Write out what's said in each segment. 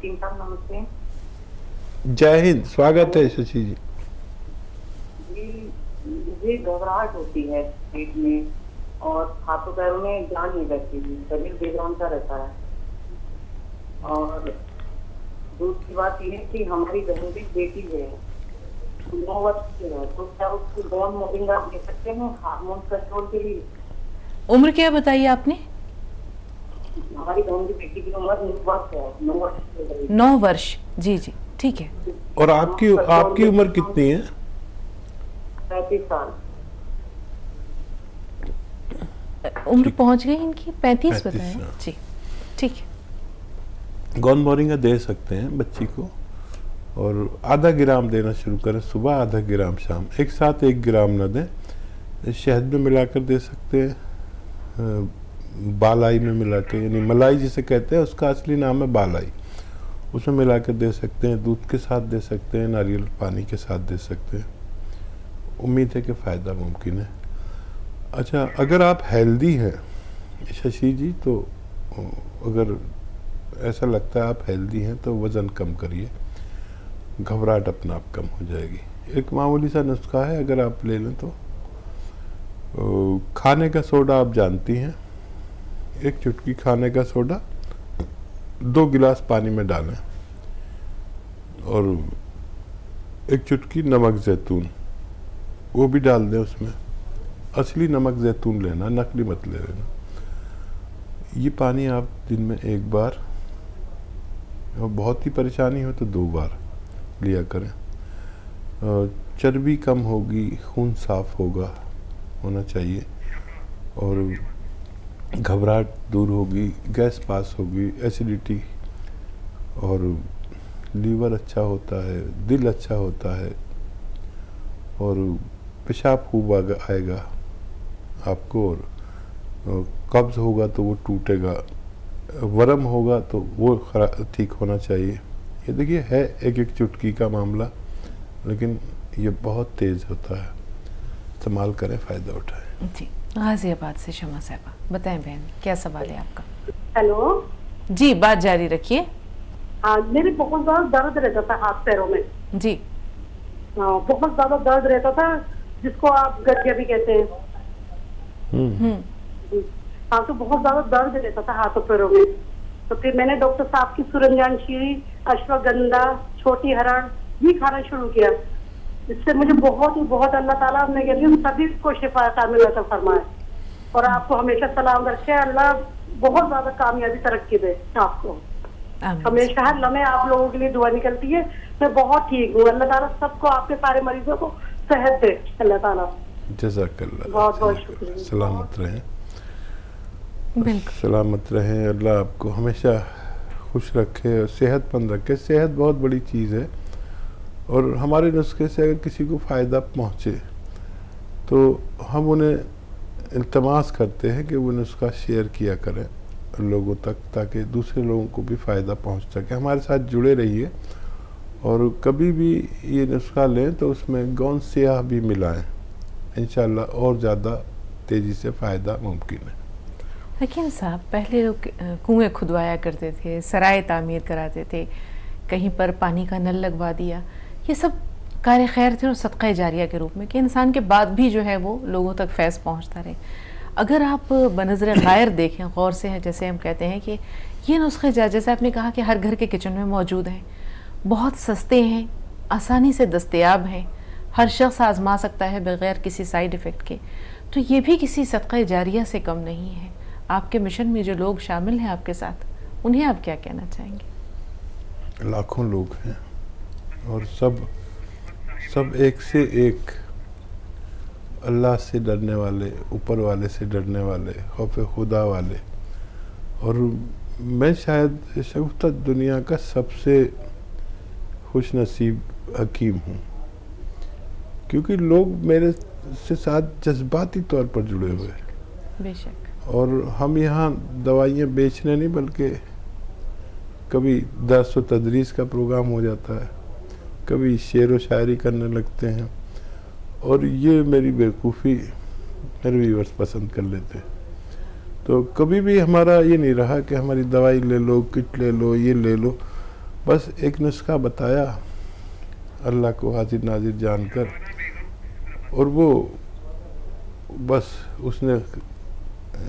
हकीम साहब नमस्ते। जय हिंद, स्वागत है शशि जी। जी, मुझे घबराहट होती है पेट में और हाथों पैरों में जान नहीं रहती है, शरीर बेजान सा रहता है। और दूसरी बात यह है कि हमारी बहन की बेटी है, 9 वर्ष की है, तो क्या उसको बॉन मोरिंगा दे सकते हैं हार्मोन कंट्रोल के लिए? उम्र क्या बताई आपने? हमारी बहन की बेटी की उम्र 9 वर्ष है, 9 वर्ष की है। 9 वर्ष, जी जी, ठीक है। और आपकी उम्र कितनी है? 35 साल। उम्र पहुंच गई इनकी 35 35 बताएं साल। जी, ठीक है। गौन मोरिंगा दे सकते हैं बच्ची को, और आधा ग्राम देना शुरू करें, सुबह आधा ग्राम, शाम एक साथ 1 ग्राम न दें। शहद में मिलाकर दे सकते हैं, बालाई में मिलाकर, यानी मलाई जिसे कहते हैं उसका असली नाम है बालाई, उसमें मिलाकर दे सकते हैं, दूध के साथ दे सकते हैं, नारियल पानी के साथ दे सकते हैं। उम्मीद है कि फ़ायदा मुमकिन है। अच्छा, अगर आप हेल्दी हैं शशि जी, तो अगर ऐसा लगता है आप हेल्दी हैं तो वज़न कम करिए, घबराहट अपना आप कम हो जाएगी। एक मामूली सा नुस्खा है, अगर आप ले लें तो खाने का सोडा आप जानती हैं, 1 चुटकी खाने का सोडा 2 गिलास पानी में डालें, और 1 चुटकी नमक ज़ैतून वो भी डाल दें उसमें। असली नमक ज़ैतून लेना, नकली मत ले लेना। ये पानी आप दिन में 1 बार, और बहुत ही परेशानी हो तो 2 बार लिया करें। चर्बी कम होगी, खून साफ होना चाहिए, और घबराहट दूर होगी, गैस पास होगी, एसिडिटी, और लीवर अच्छा होता है, दिल अच्छा होता है, और पेशाब खूब आएगा आपको, और कब्ज़ होगा तो वो टूटेगा, वरम होगा तो वो ठीक होना चाहिए। ये देखिए है 1-1 चुटकी का मामला, लेकिन ये बहुत तेज़ होता है। इस्तेमाल करें, फ़ायदा उठाएं। जी, गाजियाबाद से शमा साहबा, बताएं बहन, क्या सवाल है आपका? हेलो जी, बात जारी रखिए। हाँ, मेरे बहुत ज्यादा दर्द रहता था हाथ पैरों में। जी। हाँ, बहुत ज्यादा दर्द रहता था, जिसको आप गठिया भी कहते हैं। हाँ, तो बहुत ज्यादा दर्द रहता था हाथों पैरों में। तो फिर मैंने डॉक्टर साहब की सुरंजानशीरी, अश्वगंधा, छोटी हरण ये खाना शुरू किया। इससे मुझे बहुत अल्लाह ताला ने कहती हूँ सभी को शिफा कामिल अता फरमाए, और आपको हमेशा सलाम रखे। अल्लाह बहुत ज्यादा कामयाबी तरक्की दे आपको। हमेशा हर लम्हे आप लोगों के लिए दुआ निकलती है। मैं बहुत ठीक हूँ, अल्लाह ताला सबको, आपके सारे मरीजों को सेहत दे अल्लाह ताला। जज़ाकल्लाह, बहुत शुक्रिया। सलामत रहें, बिल्कुल सलामत रहें। अल्लाह आपको हमेशा खुश रखे और सेहतमंद रखे। सेहत बहुत बड़ी चीज़ है, और हमारे नुस्खे से अगर किसी को फ़ायदा पहुँचे तो हम उन्हें इल्तमास करते हैं कि वो नुस्खा शेयर किया करें लोगों तक, ताकि दूसरे लोगों को भी फ़ायदा पहुँच सके। हमारे साथ जुड़े रहिए, और कभी भी ये नुस्खा लें तो उसमें गौन स्याह भी मिलाएं, इंशाल्लाह और ज़्यादा तेज़ी से फ़ायदा मुमकिन है। हकीम साहब, पहले लोग कुएं खुदवाया करते थे, सराय तामीर कराते थे, कहीं पर पानी का नल लगवा दिया, ये सब कार्य खैर थे और सदक़ा जारिया के रूप में, कि इंसान के बाद भी जो है वो लोगों तक फैज़ पहुंचता रहे। अगर आप बनज़र ग़ैर देखें, गौर से है, जैसे हम कहते हैं कि ये नुस्खे जैसे आपने कहा कि हर घर के किचन में मौजूद हैं, बहुत सस्ते हैं, आसानी से दस्तयाब हैं, हर शख्स आज़मा सकता है बग़ैर किसी साइड इफ़ेक्ट के, तो ये भी किसी सदक़ा जारिया से कम नहीं है। आपके मिशन में जो लोग शामिल हैं आपके साथ, उन्हें आप क्या कहना चाहेंगे? लाखों लोग हैं, और सब एक से एक अल्लाह से डरने वाले, ऊपर वाले से डरने वाले, खौफ खुदा वाले। और मैं शायद शगुफ्ता दुनिया का सबसे खुश नसीब हकीम हूँ, क्योंकि लोग मेरे से साथ जज्बाती तौर पर जुड़े हुए हैं। बेशक। और हम यहाँ दवाइयाँ बेचने नहीं, बल्कि कभी दर्स व तदरीस का प्रोग्राम हो जाता है, कभी शेर व शायरी करने लगते हैं, और ये मेरी बेवकूफ़ी मेरे व्यूअर्स पसंद कर लेते हैं। तो कभी भी हमारा ये नहीं रहा कि हमारी दवाई ले लो, किट ले लो, ये ले लो। बस एक नुस्खा बताया अल्लाह को हाजिर नाजिर जानकर, और वो बस उसने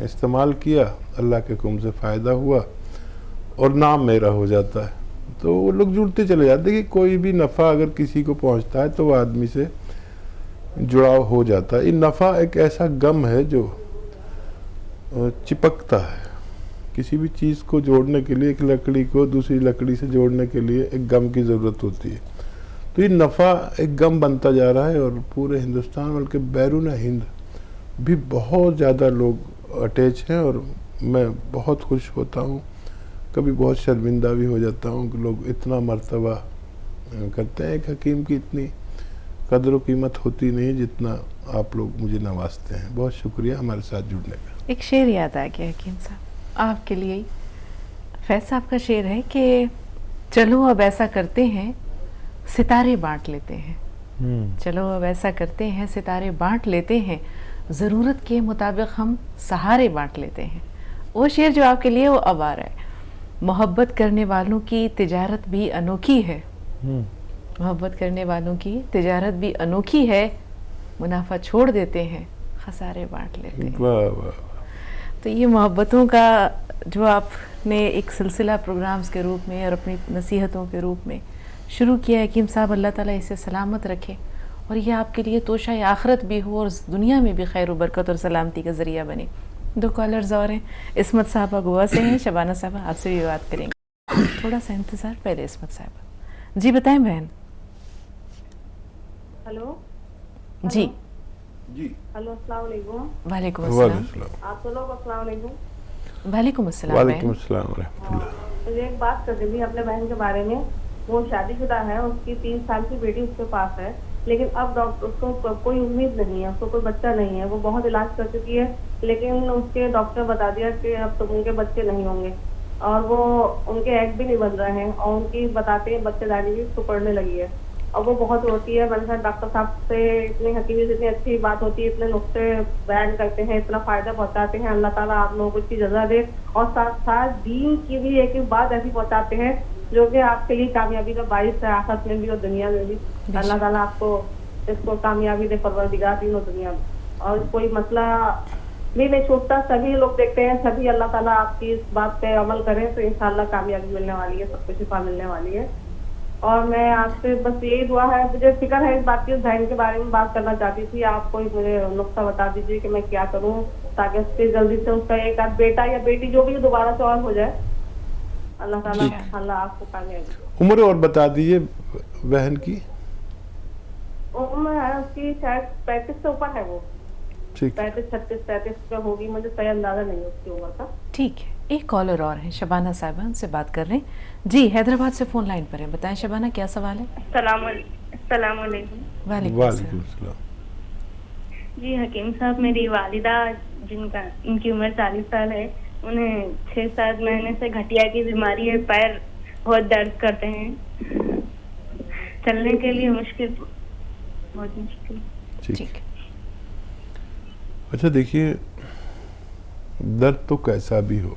इस्तेमाल किया, अल्लाह के हुक्म से फ़ायदा हुआ और नाम मेरा हो जाता है। तो वो लोग जुड़ते चले जाते कि कोई भी नफ़ा अगर किसी को पहुंचता है तो वो आदमी से जुड़ाव हो जाता है। ये नफ़ा एक ऐसा गम है जो चिपकता है। किसी भी चीज़ को जोड़ने के लिए, एक लकड़ी को दूसरी लकड़ी से जोड़ने के लिए एक गम की ज़रूरत होती है। तो ये नफ़ा एक गम बनता जा रहा है, और पूरे हिंदुस्तान बल्कि बैरून हिंद भी बहुत ज़्यादा लोग अटैच हैं, और मैं बहुत खुश होता हूँ, कभी बहुत शर्मिंदा भी हो जाता हूँ कि लोग इतना मर्तबा करते हैं। एक हकीम की इतनी कदर व कीमत होती नहीं जितना आप लोग मुझे नवाजते हैं। बहुत शुक्रिया हमारे साथ जुड़ने का। एक शेर याद आ गया हकीम साहब आपके लिए ही। फैज साहब का शेर है कि चलो अब ऐसा करते हैं सितारे बांट लेते हैं। चलो अब ऐसा करते हैं सितारे बांट लेते हैं, ज़रूरत के मुताबिक हम सहारे बांट लेते हैं। वो शेर जो आपके लिए वो अब आ रहा है। मोहब्बत करने वालों की तिजारत भी अनोखी है, मोहब्बत करने वालों की तिजारत भी अनोखी है, मुनाफा छोड़ देते हैं खसारे बांट लेते हैं। वाह वाह। तो ये मोहब्बतों का जो आपने एक सिलसिला प्रोग्राम्स के रूप में और अपनी नसीहतों के रूप में शुरू किया है, हकीम साहब अल्लाह ताला इसे सलामत रखे और ये आपके लिए तोशा आखिरत भी हो और दुनिया में भी खैर बरकत और सलामती का ज़रिया बने। 2 कॉलर्स और हैं। इस्मत साहबा गोवा से हैं। शबाना साहबा आपसे भी बात करेंगे, थोड़ा सा इंतज़ार। पहले इस्मत साहबा जी बताएं बहन। हेलो जी जी हेलो, अस्सलाम वालेकुम। वालेकुम अस्सलाम। आप तो लोग अस्सलाम वालेकुम। वालेकुम अस्सलाम वालेकुम बहन। अस्सलाम व रहमतुल्लाह। मुझे एक बात करनी थी अपने बहन के बारे में। वो शादीशुदा है, उसकी 3 साल की बेटी उसके पास है, लेकिन अब डॉक्टर उसको कोई उम्मीद नहीं है, उसको कोई बच्चा नहीं है। वो बहुत इलाज कर चुकी है, लेकिन उसके डॉक्टर बता दिया कि अब तो उनके बच्चे नहीं होंगे, और वो उनके एग भी नहीं बन रहे हैं, और उनकी बताते हैं बच्चेदानी भी सुकड़ने लगी है, और वो बहुत रोती है। मैंने कहा डॉक्टर साहब से इतनी हकीमी से इतनी अच्छी बात होती है, इतने नुस्खे बयान करते हैं, इतना फायदा पहुंचाते हैं, अल्लाह ताला आप लोगों को इसकी जज़ा दे, और साथ साथ दीन की भी एक एक बात ऐसी पहुंचाते हैं जो कि आपके लिए कामयाबी का बाइस है, आखिरत में भी और दुनिया में भी। अल्लाह ताला आपको इसको कामयाबी दे, परवरदिगार दीन और दुनिया में, और कोई मसला भी नहीं छूटता। सभी लोग देखते हैं, सभी अल्लाह ताला आपकी इस बात पे अमल करें तो इंशाल्लाह कामयाबी मिलने वाली है, सब कुछ शिफा मिलने वाली है। और मैं आपसे बस यही दुआ है, मुझे फिक्र है इस बात की, उस बहन के बारे में बात करना चाहती थी। आप कोई मुझे नुस्खा बता दीजिए कि मैं क्या करूं ताकि उससे जल्दी से उसका एक आध बेटा या बेटी जो भी दोबारा से और हो जाए। अल्लाह ताला अल्लाह आपको कामयाबी। उम्र और बता दीजिए बहन की। उम्र है उसकी शायद 35 से ऊपर है, वो ठीक 35 36 37 पे होगी, मुझे सही अंदाजा नहीं है उसकी उम्र का। ठीक है, एक कॉलर और है शबाना साहिबा, उनसे बात कर रहे हैं। जी हैदराबाद से फ़ोन लाइन पर है, बताएं शबाना क्या सवाल है। अस्सलाम वालेकुम। वालेकुम वालेकुम अस्सलाम। सलाम। जी हकीम साहब, मेरी वालिदा इनकी उम्र 40 साल है, उन्हें 6-7 महीने से गठिया की बीमारी है, पैर बहुत दर्द करते हैं, चलने के लिए मुश्किल, बहुत मुश्किल। ठीक। अच्छा देखिए, दर्द तो कैसा भी हो,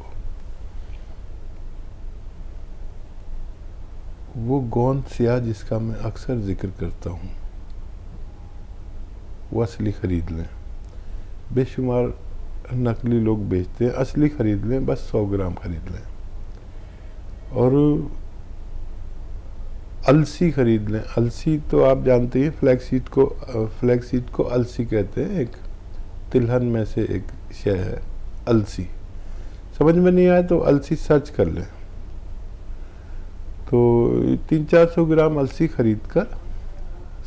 वो गोंद स्याह जिसका मैं अक्सर जिक्र करता हूँ वो असली खरीद लें। बेशुमार नकली लोग बेचते हैं, असली खरीद लें, बस 100 ग्राम खरीद लें। और अलसी खरीद लें। अलसी तो आप जानते हैं, फ्लैक्सीड को अलसी कहते हैं, एक तिलहन में से एक शय है अलसी। समझ में नहीं आया तो अलसी सर्च कर लें। तो 300-400 ग्राम अलसी खरीद कर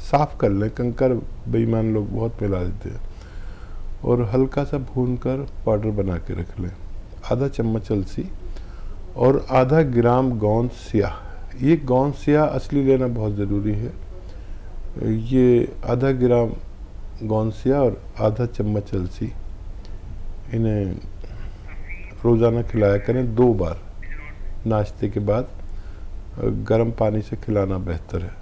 साफ कर लें, कंकर बेईमान लोग बहुत मिला देते हैं, और हल्का सा भून कर पाउडर बना के रख लें। आधा चम्मच अलसी और आधा ग्राम गोंद स्याह। ये गोंद स्याह असली लेना बहुत ज़रूरी है। ये आधा ग्राम गोंद स्याह और आधा चम्मच अलसी, इन्हें रोज़ाना खिलाया करें 2 बार। नाश्ते के बाद गर्म पानी से खिलाना बेहतर है।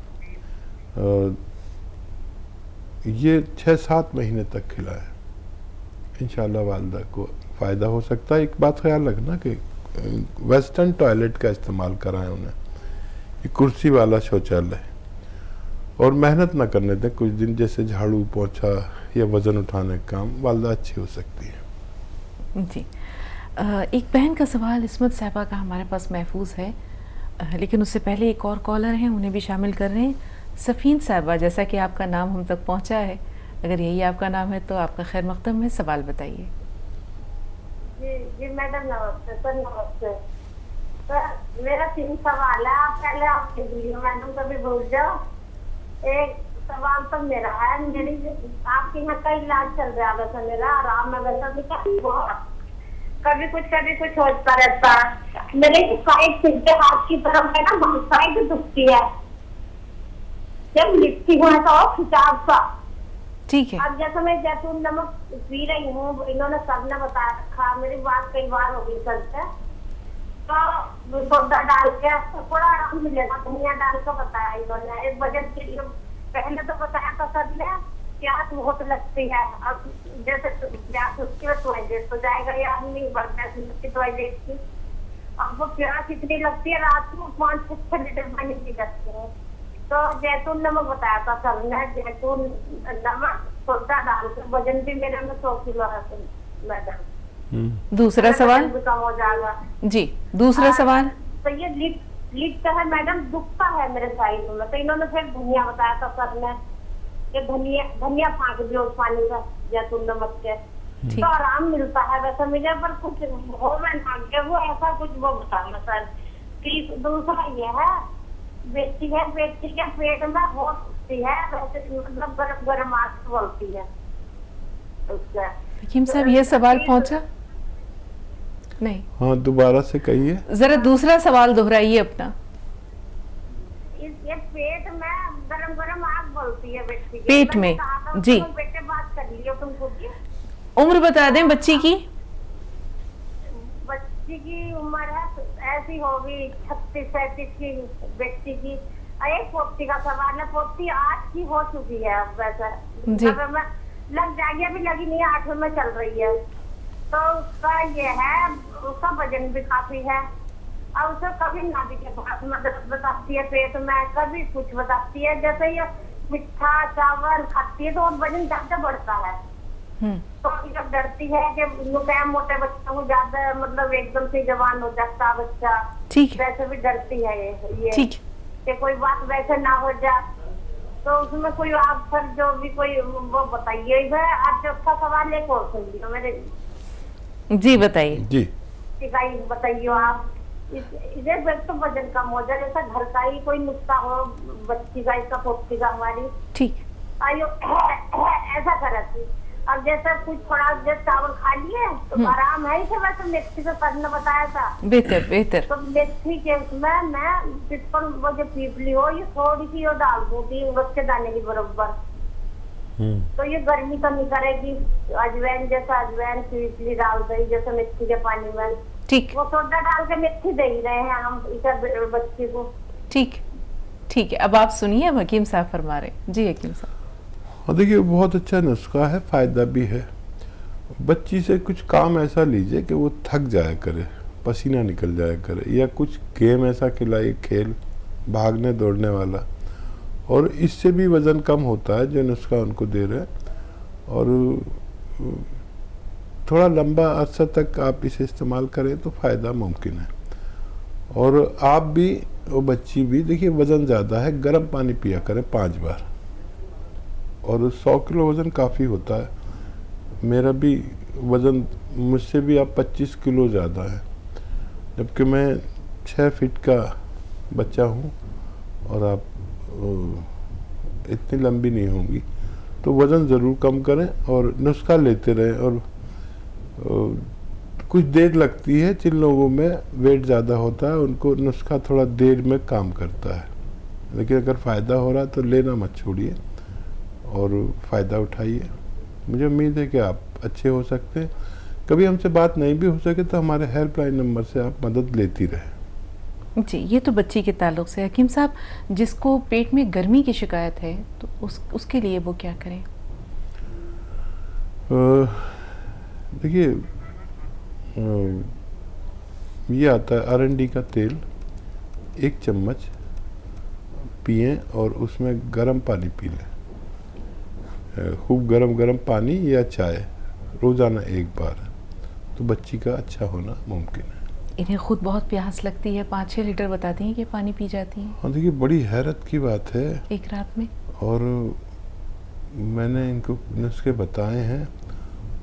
ये 6-7 महीने तक खिलाएं, इंशाल्लाह वालिदा को फ़ायदा हो सकता है। एक बात ख्याल रखना कि वेस्टर्न टॉयलेट का इस्तेमाल कराएं उन्हें, ये कुर्सी वाला शौचालय, और मेहनत ना करने दें कुछ दिन, जैसे झाड़ू पोछा या वज़न उठाने का काम, वालदा अच्छी हो सकती है। जी, एक बहन का सवाल इस्मत साहबा का हमारे पास महफूज है, लेकिन उससे पहले एक और कॉलर हैं, उन्हें भी शामिल कर रहे हैं। सफ़ीन साहबा, जैसा कि आपका नाम हम तक पहुंचा है, अगर यही आपका नाम है तो आपका खैर मकदम है, सवाल बताइए। जी मैडम नमस्ते सर। नमस्ते सर, मेरा 3 सवाल है। आप पहले आप मैडम कभी भूल जाओ। एक सवाल तो मेरा है, मेरी आपके यहाँ का इलाज चल रहा है वैसे, मेरा आराम है वैसा भी, कभी कुछ होता रहता है। मेरे साइड सीधे हाथ की तरफ है ना, साइड दुखती है, जब लिखती हूँ तो खिंचाव सा। ठीक है। अब जैसे मैं जैतून नमक पी रही हूँ, इन्होंने सबने बताया रखा, मेरी बात कई बार हो गई सर से, तो सोडा डाल के थोड़ा आराम मिलेगा, धनिया डाल के बताया इन्होंने। एक वजन के लिए पहले तो बताया था सर ने, प्यास बहुत लगती है। अब जैसे प्यास उसकी वजह तो जाएगा या आदमी बढ़ती दवाई देखती, अब वो प्यास इतनी लगती है, रात में 5-6 लीटर पानी पी सकते हैं। तो जैतून नमक बताया था सर ने, जैतून नमक सोडा डाल के, वजन भी मेरे में 100 किलो है मैडम। दूसरा सवाल भी कम हो जाएगा जी, दूसरा सवाल। तो ये लिखता है मैडम, दुखता है मेरे साइड में, तो इन्होंने फिर धनिया बताया था सर ने, ये धनिया फाँक दियो उस पानी का जैतून नमक के, तो आराम मिलता है वैसे मुझे, पर कुछ हो मैं ना वो ऐसा कुछ वो बताना सर। दूसरा ये है, बेटी के पेट में होती है वैसे, मतलब गरम आँच बोलती है उसका। हकीम साहब, ये सवाल पहुंचा नहीं? हाँ, दोबारा से कहिए, जरा दूसरा सवाल दोहराइए अपना। ये पेट में गरम आग बोलती है बेटी के, पेट में जी। बेटे बात कर लियो तुमको की उम्र बता दें बच्ची की। बच्ची की उम्र है ऐसी होगी 36-37 की बेटी की। एक पोती का सवाल है, पोती 8 की हो चुकी है अब वैसे, लग जाएगी, अभी लगी नहीं है, 8 में चल रही है। तो उसका ये है, उसका वजन भी काफी है, और उसे कभी नाभि के पास में दर्द बताती है पेट में, कभी कुछ बताती है, जैसे ये मीठा चावल खाती है तो वजन ज्यादा बढ़ता है। तो जब डरती है कि मोटे बच्चों को ज्यादा, मतलब एकदम से जवान हो जाता बच्चा, ठीक, वैसे भी डरती है ये ठीक, कि कोई बात वैसे ना हो जाए। तो उसमें कोई आप सर जो भी कोई वो बताइए। आप चौथा सवाल एक और सुन लियो मेरे जी, बताइए जी। बताइए आप, इसे तो वजन कम हो जाए, जैसा घर का ही कोई नुस्खा हो, बच्ची का, इसका पोती का हमारी, ठीक, आयो ऐसा करे थी। अब जैसा कुछ थोड़ा देर चावल खा लिए तो आराम है, इसे वैसे मेथी का करना बताया था, बेहतर। तो मेथी के उसमें मैं पिपल वो जो पीपली हो, ये थोड़ी सी वो डाल दूंगी उड़द के दाने की बराबर, तो ये गर्मी कमी करेगी। अजवाइन जैसा अजवाइन पीपली डाल दी जैसे मेथी के पानी में, ठीक, वो सोडा डाल के मेथी दे ही रहे हैं हम इसे बच्चे को। ठीक है। अब आप सुनिए, अब हकीम साहब फरमा रहे। जी हकीम साहब। और देखिए, बहुत अच्छा नुस्खा है, फ़ायदा भी है। बच्ची से कुछ काम ऐसा लीजिए कि वो थक जाया करे, पसीना निकल जाया करे, या कुछ गेम ऐसा खिलाइए, खेल भागने दौड़ने वाला, और इससे भी वज़न कम होता है जो नुस्खा उनको दे रहे हैं। और थोड़ा लंबा अरसा तक आप इसे इस्तेमाल करें तो फ़ायदा मुमकिन है। और आप भी और बच्ची भी, देखिए वज़न ज़्यादा है, गर्म पानी पिया करें 5 बार, और 100 किलो वज़न काफ़ी होता है। मेरा भी वज़न मुझसे भी आप 25 किलो ज़्यादा है, जबकि मैं 6 फीट का बच्चा हूँ और आप इतनी लंबी नहीं होंगी। तो वज़न ज़रूर कम करें और नुस्खा लेते रहें। और कुछ देर लगती है, जिन लोगों में वेट ज़्यादा होता है उनको नुस्खा थोड़ा देर में काम करता है, लेकिन अगर फ़ायदा हो रहा है तो लेना मत छोड़िए और फ़ायदा उठाइए। मुझे उम्मीद है कि आप अच्छे हो सकते हैं। कभी हमसे बात नहीं भी हो सके तो हमारे हेल्पलाइन नंबर से आप मदद लेती रहें। जी, ये तो बच्ची के ताल्लुक से। हकीम साहब, जिसको पेट में गर्मी की शिकायत है तो उसके लिए वो क्या करें? देखिए, ये आता है अरंडी का तेल 1 चम्मच पिएं और उसमें गर्म पानी पी लें, खूब गरम पानी या चाय रोज़ाना एक बार, तो बच्ची का अच्छा होना मुमकिन है। इन्हें खुद बहुत प्यास लगती है, 5-6 लीटर बताती हैं कि पानी पी जाती हैं हाँ देखिए, बड़ी हैरत की बात है। एक रात में। और मैंने इनको नुस्खे बताए हैं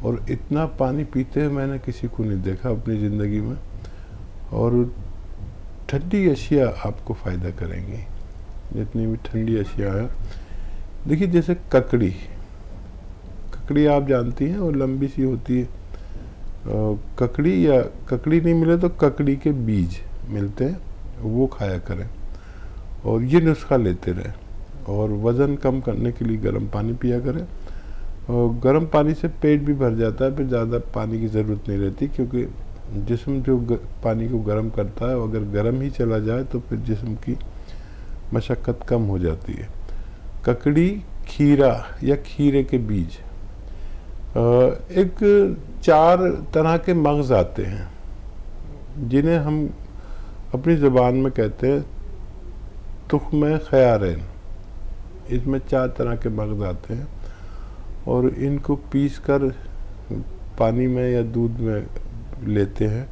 और इतना पानी पीते हैं मैंने किसी को नहीं देखा अपनी ज़िंदगी में। और ठंडी अशिया आपको फ़ायदा करेंगी, जितनी भी ठंडी अशिया है। देखिए जैसे ककड़ी आप जानती हैं, वो लंबी सी होती है। ककड़ी या ककड़ी नहीं मिले तो ककड़ी के बीज मिलते हैं, वो खाया करें और ये नुस्खा लेते रहें। और वज़न कम करने के लिए गर्म पानी पिया करें। और गर्म पानी से पेट भी भर जाता है, फिर ज़्यादा पानी की ज़रूरत नहीं रहती, क्योंकि जिस्म जो पानी को गर्म करता है, अगर गर्म ही चला जाए तो फिर जिस्म की मशक्क़त कम हो जाती है। ककड़ी, खीरा या खीरे के बीज, एक 4 तरह के मग़ज़ आते हैं जिन्हें हम अपनी ज़बान में कहते हैं तुख्म ख़यारैन। इसमें 4 तरह के मग़ज़ आते हैं और इनको पीस कर पानी में या दूध में लेते हैं।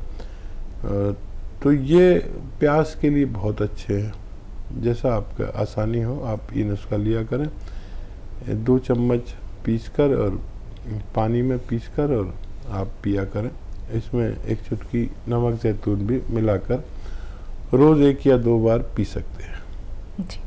तो ये प्यास के लिए बहुत अच्छे हैं। जैसा आपका आसानी हो आप ये नुस्खा लिया करें, 2 चम्मच पीस कर और पानी में पीस कर और आप पिया करें। इसमें एक चुटकी नमक ज़ैतून भी मिलाकर रोज़ 1 या 2 बार पी सकते हैं। जी।